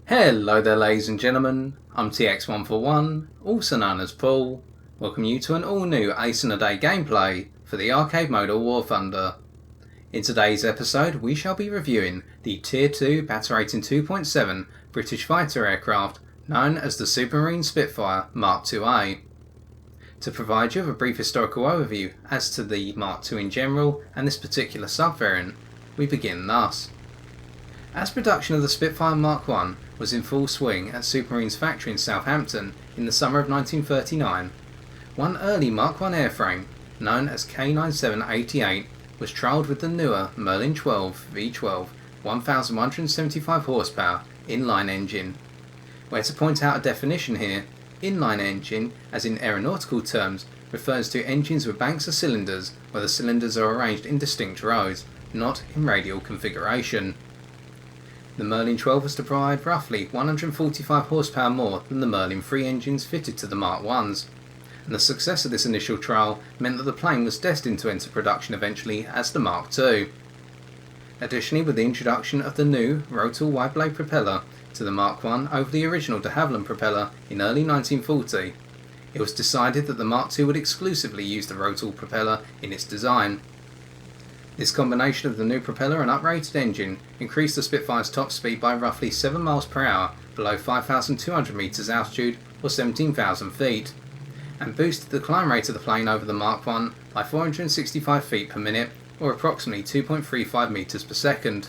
Hello there ladies and gentlemen, I'm TX141, also known as Paul. Welcome you to an all new Ace in a Day gameplay for the arcade mode of War Thunder. In today's episode we shall be reviewing the Tier 2 Battle Rating 2.7 British fighter aircraft known as the Supermarine Spitfire Mark IIA. To provide you with a brief historical overview as to the Mark II in general and this particular subvariant, we begin thus. As production of the Spitfire Mark I was in full swing at Supermarine's factory in Southampton in the summer of 1939, one early Mark I airframe, known as K9788, was trialled with the newer Merlin 12 V12 1175 horsepower inline engine. Where to point out a definition here, inline engine, as in aeronautical terms, refers to engines with banks of cylinders where the cylinders are arranged in distinct rows, not in radial configuration. The Merlin 12 was to provide roughly 145 horsepower more than the Merlin 3 engines fitted to the Mark Is, and the success of this initial trial meant that the plane was destined to enter production eventually as the Mark II. Additionally, with the introduction of the new Rotor wide blade propeller to the Mark I over the original de Havilland propeller in early 1940, it was decided that the Mark II would exclusively use the Rotor propeller in its design. This combination of the new propeller and uprated engine increased the Spitfire's top speed by roughly 7 miles per hour below 5,200 metres altitude or 17,000 feet, and boosted the climb rate of the plane over the Mark I by 465 feet per minute or approximately 2.35 metres per second.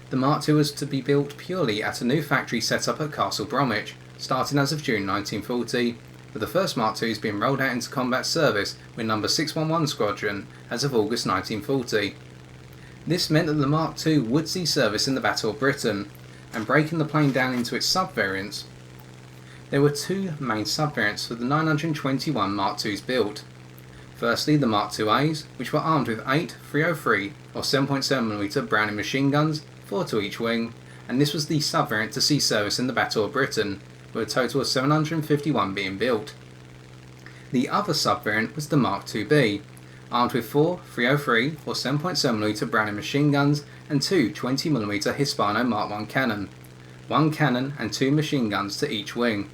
The Mark II was to be built purely at a new factory set up at Castle Bromwich, starting as of June 1940, with the first Mark IIs being rolled out into combat service with No. 611 Squadron as of August 1940. This meant that the Mark II would see service in the Battle of Britain, and breaking the plane down into its subvariants, there were two main subvariants for the 921 Mark IIs built. Firstly, the Mark IIAs, which were armed with 8 303 or 7.7mm Browning machine guns, 4 to each wing, and this was the subvariant to see service in the Battle of Britain, with a total of 751 being built. The other subvariant was the Mark IIB, armed with 4 303 or 7.7mm Browning machine guns and 2 20mm Hispano Mark I cannon, 1 cannon and 2 machine guns to each wing.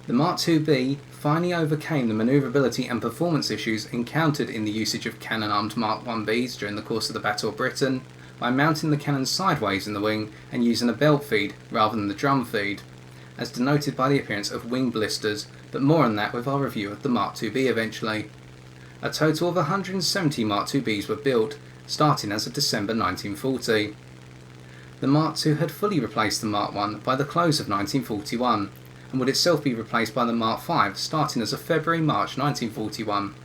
The Mark IIB finally overcame the manoeuvrability and performance issues encountered in the usage of cannon-armed Mark IBs during the course of the Battle of Britain by mounting the cannon sideways in the wing and using a belt feed rather than the drum feed, as denoted by the appearance of wing blisters, but more on that with our review of the Mark IIB eventually. A total of 170 Mark IIBs were built, starting as of December 1940. The Mark II had fully replaced the Mark I by the close of 1941, and would itself be replaced by the Mark V starting as of February-March 1941.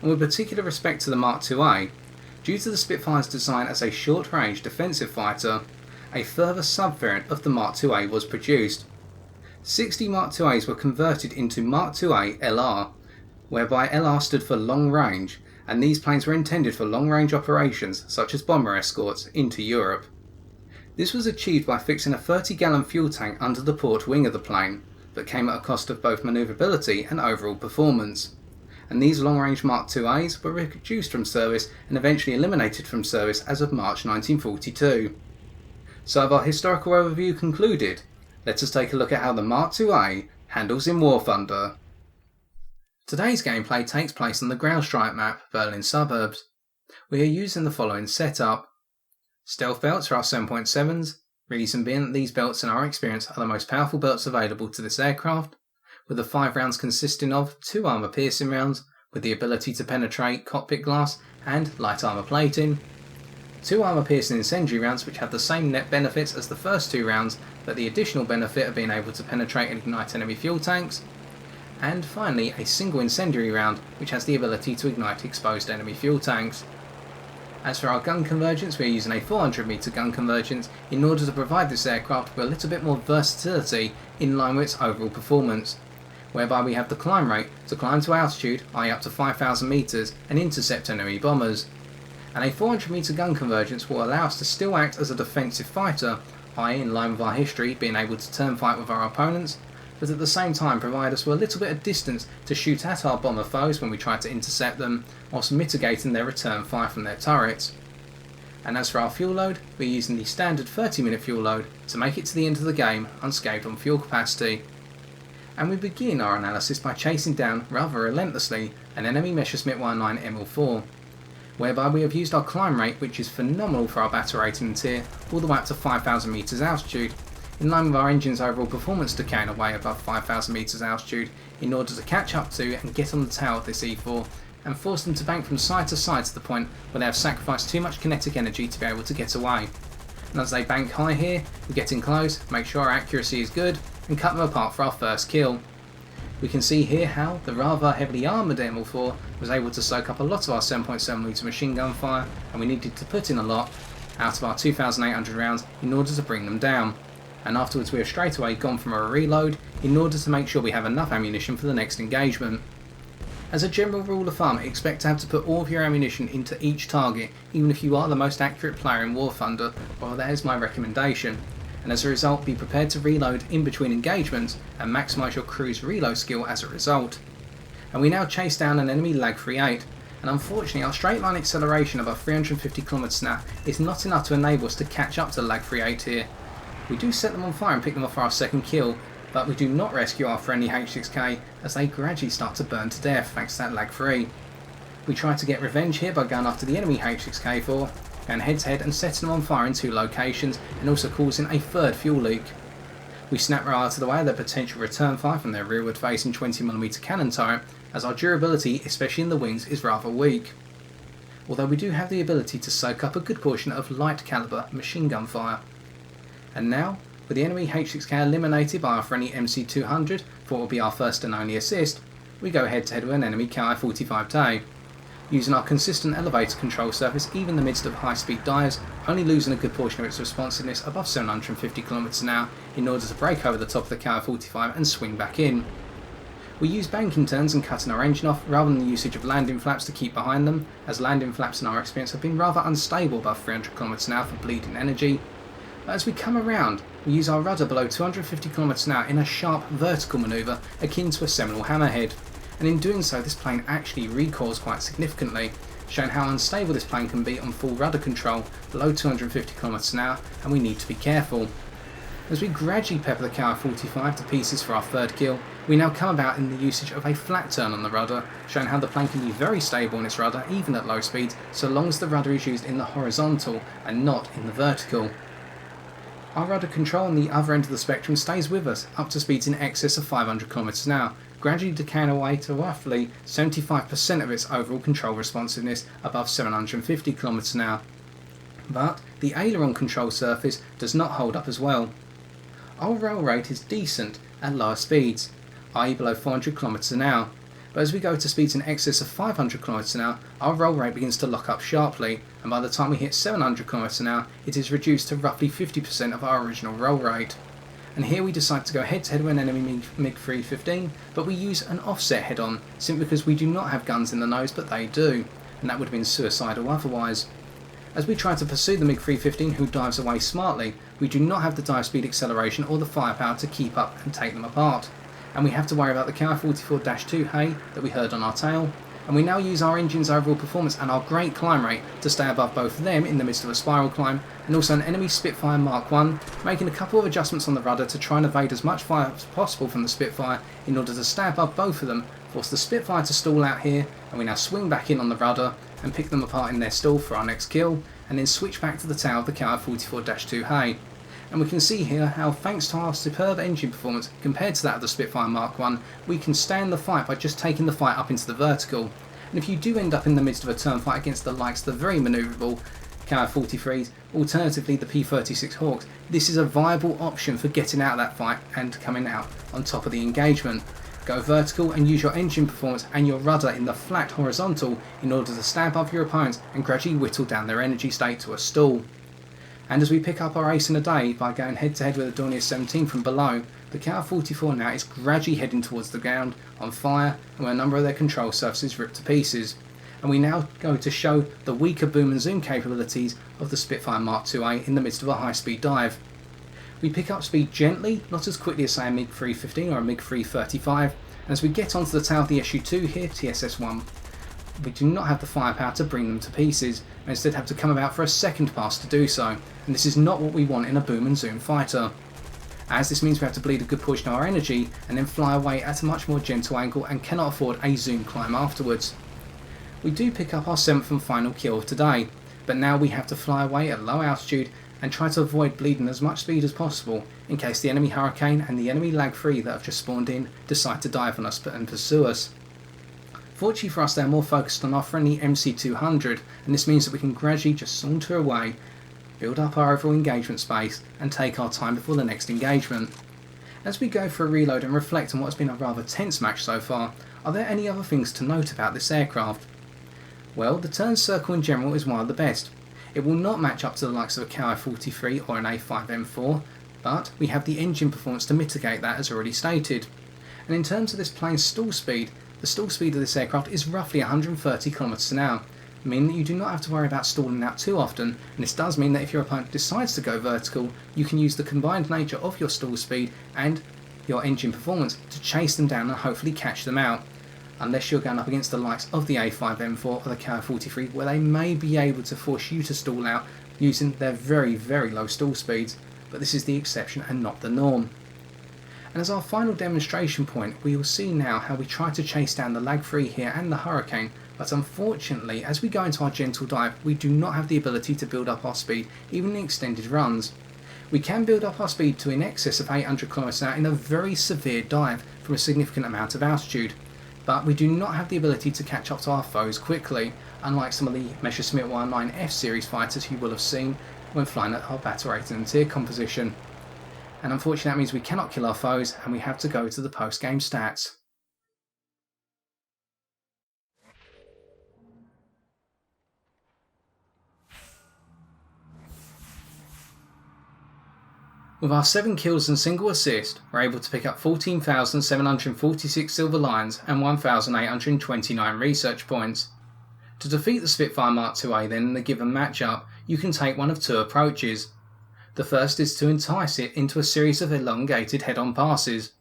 And with particular respect to the Mark IIA, due to the Spitfire's design as a short-range defensive fighter, a further subvariant of the Mark IIA was produced. 60 Mark IIAs were converted into Mark IIA LR, whereby LR stood for long range, and these planes were intended for long-range operations such as bomber escorts into Europe. This was achieved by fixing a 30-gallon fuel tank under the port wing of the plane, but came at a cost of both manoeuvrability and overall performance. And these long-range Mark IIAs were reduced from service and eventually eliminated from service as of March 1942. So with our historical overview concluded, let us take a look at how the Mark IIA handles in War Thunder. Today's gameplay takes place on the ground strike map, Berlin Suburbs. We are using the following setup. Stealth belts are our 7.7s, reason being that these belts in our experience are the most powerful belts available to this aircraft, with the 5 rounds consisting of 2 armour piercing rounds with the ability to penetrate cockpit glass and light armour plating, 2 armour piercing incendiary rounds which have the same net benefits as the first 2 rounds but the additional benefit of being able to penetrate and ignite enemy fuel tanks, and finally a single incendiary round which has the ability to ignite exposed enemy fuel tanks. As for our gun convergence, we are using a 400m gun convergence in order to provide this aircraft with a little bit more versatility in line with its overall performance, whereby we have the climb rate to climb to altitude, i.e. up to 5,000 metres, and intercept enemy bombers. And a 400m gun convergence will allow us to still act as a defensive fighter, i.e. in line with our history, being able to turn fight with our opponents, but at the same time provide us with a little bit of distance to shoot at our bomber foes when we try to intercept them, whilst mitigating their return fire from their turrets. And as for our fuel load, we're using the standard 30-minute fuel load to make it to the end of the game unscathed on fuel capacity. And we begin our analysis by chasing down, rather relentlessly, an enemy Messerschmitt 109 ML4, whereby we have used our climb rate, which is phenomenal for our battle rating and tier, all the way up to 5,000 metres altitude, in line with our engine's overall performance decaying away above 5,000 metres altitude, in order to catch up to and get on the tail of this E4, and force them to bank from side to side to the point where they have sacrificed too much kinetic energy to be able to get away. And as they bank high here, we get in close, make sure our accuracy is good, and cut them apart for our first kill. We can see here how the rather heavily armoured ML4 was able to soak up a lot of our 7.7mm machine gun fire, and we needed to put in a lot out of our 2,800 rounds in order to bring them down. And afterwards we have straight away gone from a reload in order to make sure we have enough ammunition for the next engagement. As a general rule of thumb, expect to have to put all of your ammunition into each target, even if you are the most accurate player in War Thunder. Well, that is my recommendation. And as a result, be prepared to reload in between engagements and maximise your crew's reload skill as a result. And we now chase down an enemy lag-free 8, and unfortunately our straight line acceleration above 350 km/h is not enough to enable us to catch up to the lag-free 8 here. We do set them on fire and pick them off for our second kill, but we do not rescue our friendly H6K as they gradually start to burn to death thanks to that lag-free. We try to get revenge here by going after the enemy H6K4, going head to head and setting them on fire in 2 locations, and also causing a third fuel leak. We snap right out of the way of their potential return fire from their rearward facing 20mm cannon turret, as our durability, especially in the wings, is rather weak. Although we do have the ability to soak up a good portion of light calibre machine gun fire. And now, with the enemy H6K eliminated by our friendly MC200 for what will be our first and only assist, we go head to head with an enemy Ki-45T. Using our consistent elevator control surface even in the midst of high speed dives, only losing a good portion of its responsiveness above 750 km/h in order to break over the top of the Ki-45 and swing back in. We use banking turns and cutting our engine off rather than the usage of landing flaps to keep behind them, as landing flaps in our experience have been rather unstable above 300 km/h for bleeding energy. But as we come around, we use our rudder below 250 km/h in a sharp vertical manoeuvre akin to a Seminole hammerhead, and in doing so this plane actually recoils quite significantly, showing how unstable this plane can be on full rudder control below 250 km/h, and we need to be careful. As we gradually pepper the Ki-45 to pieces for our third kill, we now come about in the usage of a flat turn on the rudder, showing how the plane can be very stable in its rudder even at low speeds, so long as the rudder is used in the horizontal and not in the vertical. Our rudder control on the other end of the spectrum stays with us up to speeds in excess of 500 km/h, gradually decaying away to roughly 75% of its overall control responsiveness above 750 km/h. But the aileron control surface does not hold up as well. Our roll rate is decent at lower speeds, i.e. below 400 km/h, but as we go to speeds in excess of 500 km/h, our roll rate begins to lock up sharply, and by the time we hit 700 km/h, it is reduced to roughly 50% of our original roll rate. And here we decide to go head to head with an enemy MiG-315, but we use an offset head on, simply because we do not have guns in the nose, but they do, and that would have been suicidal otherwise. As we try to pursue the MiG-315, who dives away smartly, we do not have the dive speed acceleration or the firepower to keep up and take them apart. And we have to worry about the Ki-44-2 hay that we heard on our tail, and we now use our engine's overall performance and our great climb rate to stay above both of them in the midst of a spiral climb, and also an enemy Spitfire Mk, making a couple of adjustments on the rudder to try and evade as much fire as possible from the Spitfire in order to stay above both of them, force the Spitfire to stall out here, and we now swing back in on the rudder and pick them apart in their stall for our next kill, and then switch back to the tail of the Ki-44-2 hay. And we can see here how, thanks to our superb engine performance compared to that of the Spitfire Mk, we can stand the fight by just taking the fight up into the vertical. And if you do end up in the midst of a turn fight against the likes of the very manoeuvrable Ki-43s, alternatively the P-36 Hawks, this is a viable option for getting out of that fight and coming out on top of the engagement. Go vertical and use your engine performance and your rudder in the flat horizontal in order to stay above your opponents and gradually whittle down their energy state to a stall. And as we pick up our ace in a day by going head to head with the Dornier 17 from below, the Ki-44 now is gradually heading towards the ground on fire, and with a number of their control surfaces ripped to pieces. And we now go to show the weaker boom and zoom capabilities of the Spitfire Mk2A in the midst of a high speed dive. We pick up speed gently, not as quickly as say a MiG-315 or a MiG-335, and as we get onto the tail of the Su-2 here, TSS-1, we do not have the firepower to bring them to pieces, and instead have to come about for a second pass to do so, and this is not what we want in a boom and zoom fighter, as this means we have to bleed a good portion of our energy and then fly away at a much more gentle angle and cannot afford a zoom climb afterwards. We do pick up our 7th and final kill of today, but now we have to fly away at low altitude and try to avoid bleeding as much speed as possible in case the enemy Hurricane and the enemy Lag 3 that have just spawned in decide to dive on us and pursue us. Fortunately for us, they are more focused on our friendly MC200, and this means that we can gradually just saunter away, build up our overall engagement space and take our time before the next engagement. As we go for a reload and reflect on what's been a rather tense match so far, are there any other things to note about this aircraft? Well, the turn circle in general is one of the best. It will not match up to the likes of a KI-43 or an A5M4, but we have the engine performance to mitigate that as already stated. And in terms of this plane's stall speed, the stall speed of this aircraft is roughly 130 km an hour, meaning that you do not have to worry about stalling out too often, and this does mean that if your opponent decides to go vertical, you can use the combined nature of your stall speed and your engine performance to chase them down and hopefully catch them out. Unless you're going up against the likes of the A5M4 or the KI-43, where they may be able to force you to stall out using their very, very low stall speeds, but this is the exception and not the norm. And as our final demonstration point, we will see now how we try to chase down the Lag 3 here and the Hurricane, but unfortunately as we go into our gentle dive we do not have the ability to build up our speed even in extended runs. We can build up our speed to in excess of 800 km an hour in a very severe dive from a significant amount of altitude, but we do not have the ability to catch up to our foes quickly, unlike some of the Messerschmitt 109 F series fighters you will have seen when flying at our battle rating and tier composition. And unfortunately that means we cannot kill our foes and we have to go to the post game stats. With our 7 kills and single assist, we're able to pick up 14,746 silver lions and 1,829 research points. To defeat the Spitfire Mk then in the given matchup, you can take one of two approaches. The first is to entice it into a series of elongated head-on passes.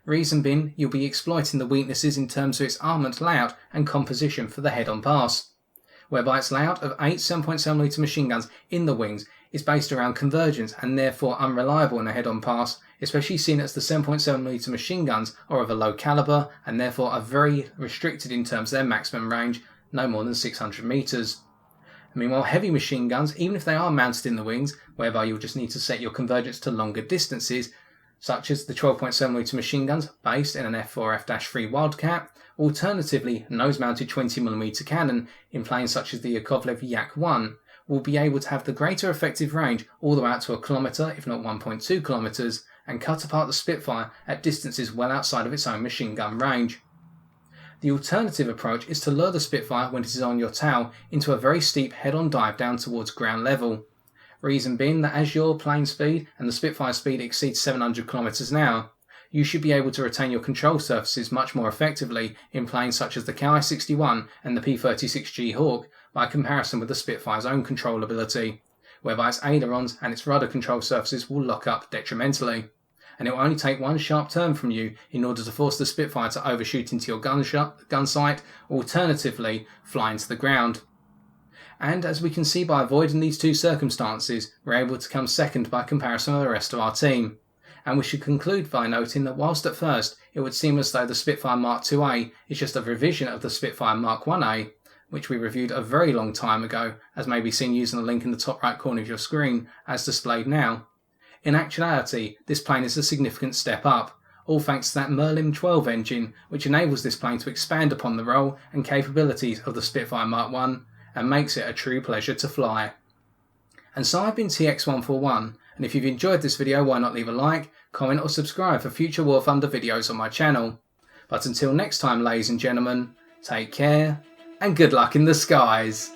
Reason being, you'll be exploiting the weaknesses in terms of its armament layout and composition for the head-on pass, whereby its layout of 8 7.7mm machine guns in the wings is based around convergence and therefore unreliable in a head-on pass, especially seen as the 7.7mm machine guns are of a low calibre and therefore are very restricted in terms of their maximum range, no more than 600 metres. Meanwhile, heavy machine guns, even if they are mounted in the wings, whereby you'll just need to set your convergence to longer distances, such as the 12.7mm machine guns based in an F4F-3 Wildcat, alternatively nose-mounted 20mm cannon in planes such as the Yakovlev Yak-1, will be able to have the greater effective range all the way out to a kilometre, if not 1.2 kilometres, and cut apart the Spitfire at distances well outside of its own machine gun range. The alternative approach is to lure the Spitfire when it is on your tail into a very steep head-on dive down towards ground level. Reason being that as your plane speed and the Spitfire speed exceeds 700 km an hour, you should be able to retain your control surfaces much more effectively in planes such as the KI-61 and the P-36G Hawk by comparison with the Spitfire's own control ability, whereby its ailerons and its rudder control surfaces will lock up detrimentally, and it will only take one sharp turn from you in order to force the Spitfire to overshoot into your gun sight, alternatively fly into the ground. And as we can see, by avoiding these two circumstances, we're able to come second by comparison with the rest of our team. And we should conclude by noting that whilst at first it would seem as though the Spitfire Mk2A is just a revision of the Spitfire Mk1A, which we reviewed a very long time ago, as may be seen using the link in the top right corner of your screen, as displayed now. In actuality, this plane is a significant step up, all thanks to that Merlin 12 engine, which enables this plane to expand upon the role and capabilities of the Spitfire Mk1, and makes it a true pleasure to fly. And so I've been TX141, and if you've enjoyed this video, why not leave a like, comment or subscribe for future War Thunder videos on my channel. But until next time, ladies and gentlemen, take care, and good luck in the skies!